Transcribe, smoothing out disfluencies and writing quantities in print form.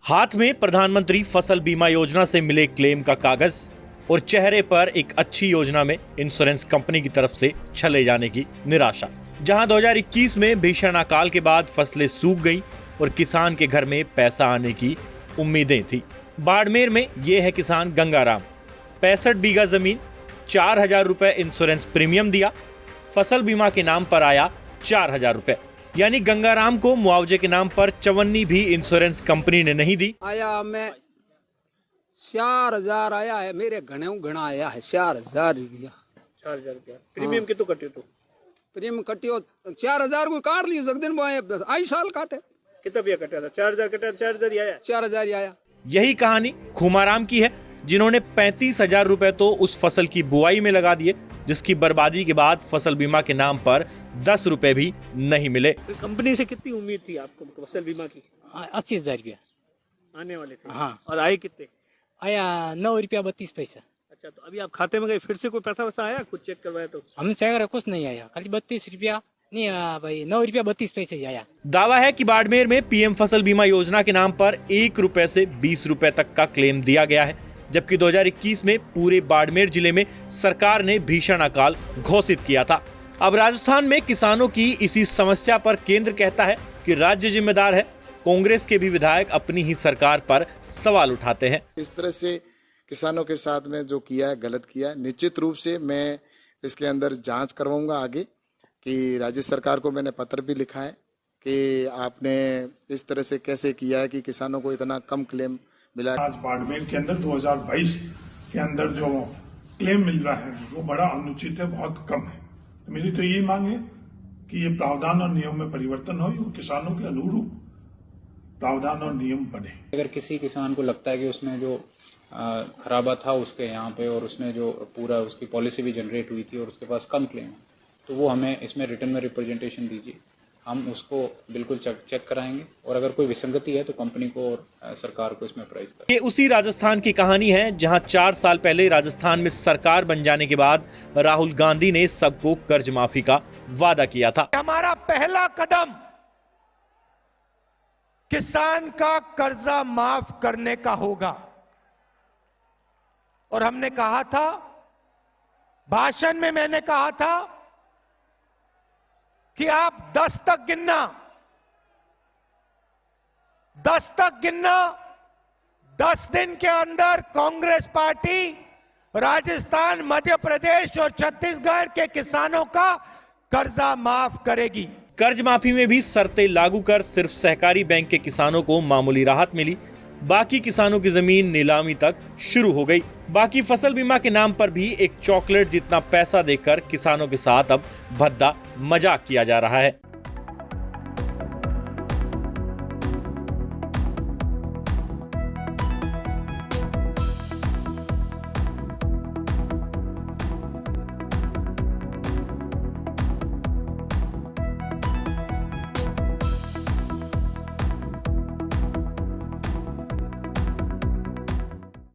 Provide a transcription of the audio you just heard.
हाथ में प्रधानमंत्री फसल बीमा योजना से मिले क्लेम का कागज और चेहरे पर एक अच्छी योजना में इंश्योरेंस कंपनी की तरफ से छले जाने की निराशा। जहां 2021 में भीषण अकाल के बाद फसलें सूख गईं और किसान के घर में पैसा आने की उम्मीदें थी। बाड़मेर में ये है किसान गंगाराम। 65 बीघा जमीन, 4,000 रुपए इंश्योरेंस प्रीमियम दिया, फसल बीमा के नाम पर आया 4,000 रुपए। यानी गंगाराम को मुआवजे के नाम पर चवन्नी भी इंश्योरेंस कंपनी ने नहीं दी। आया मैं 4,000 आया है, मेरे घना आया है 4,000 रुपया। 4,000 रुपया प्रीमियम कितो कटियो? तो प्रीमियम कटियो 4,000 को काट लियो जगदिन आई साल काटे। कितना रुपया कटा था? 4,000 कटा, 4,000 ही आया। 4,000 ही आया। यही कहानी खुमाराम की है, जिन्होंने 35,000 रुपए तो उस फसल की बुआई में लगा दिए, जिसकी बर्बादी के बाद फसल बीमा के नाम पर 10 रुपए भी नहीं मिले। तो कंपनी से कितनी उम्मीद थी आपको फसल बीमा की? 80,000 रुपया आने वाले थे। हाँ। और आए कितने? आया 9 रुपया 32 पैसा। अच्छा, तो अभी आप खाते में गए, फिर से कोई पैसा वैसा आया? कुछ चेक करवाया तो? हमने चेक करा, कुछ नहीं आया, खाली 32 रुपया नहीं आया भाई, 9 रुपया 32 पैसे ही आया। दावा है कि बाड़मेर में पीएम फसल बीमा योजना के नाम पर 1 रुपए से 20 रुपए तक का क्लेम दिया गया है, जबकि 2021 में पूरे बाड़मेर जिले में सरकार ने भीषण अकाल घोषित किया था। अब राजस्थान में किसानों की इसी समस्या पर केंद्र कहता है कि राज्य जिम्मेदार है। कांग्रेस के भी विधायक अपनी ही सरकार पर सवाल उठाते हैं। इस तरह से किसानों के साथ में जो किया है, गलत किया है। निश्चित रूप से मैं इसके अंदर जांच करवाऊंगा आगे, कि राज्य सरकार को मैंने पत्र भी लिखा है कि आपने इस तरह से कैसे किया है कि किसानों को इतना कम क्लेम मिला। आज बाड़मेर के अंदर 2022 के अंदर जो क्लेम मिल रहा है वो बड़ा अनुचित है, बहुत कम है। तो मेरी तो यही मांग है कि ये प्रावधान और नियम में परिवर्तन हो, किसानों के अनुरूप प्रावधान और नियम बने। अगर किसी किसान को लगता है कि उसने जो खराबा था उसके यहाँ पे, और उसने जो पूरा उसकी पॉलिसी भी जनरेट हुई थी और उसके पास कम क्लेम है, तो वो हमें इसमें रिटर्न में रिप्रेजेंटेशन दीजिए, हम उसको बिल्कुल चेक कराएंगे, और अगर कोई विसंगति है तो कंपनी को और सरकार को इसमें प्राइस करें। ये उसी राजस्थान की कहानी है, जहां 4 साल पहले राजस्थान में सरकार बन जाने के बाद राहुल गांधी ने सबको कर्ज माफी का वादा किया था। हमारा पहला कदम किसान का कर्जा माफ करने का होगा, और हमने कहा था, भाषण में मैंने कहा था कि आप 10 तक गिनना, 10 दिन के अंदर कांग्रेस पार्टी राजस्थान, मध्य प्रदेश और छत्तीसगढ़ के किसानों का कर्जा माफ करेगी। कर्ज माफी में भी शर्तें लागू कर सिर्फ सहकारी बैंक के किसानों को मामूली राहत मिली, बाकी किसानों की जमीन नीलामी तक शुरू हो गई। बाकी फसल बीमा के नाम पर भी एक चॉकलेट जितना पैसा देकर किसानों के साथ अब भद्दा मजाक किया जा रहा है।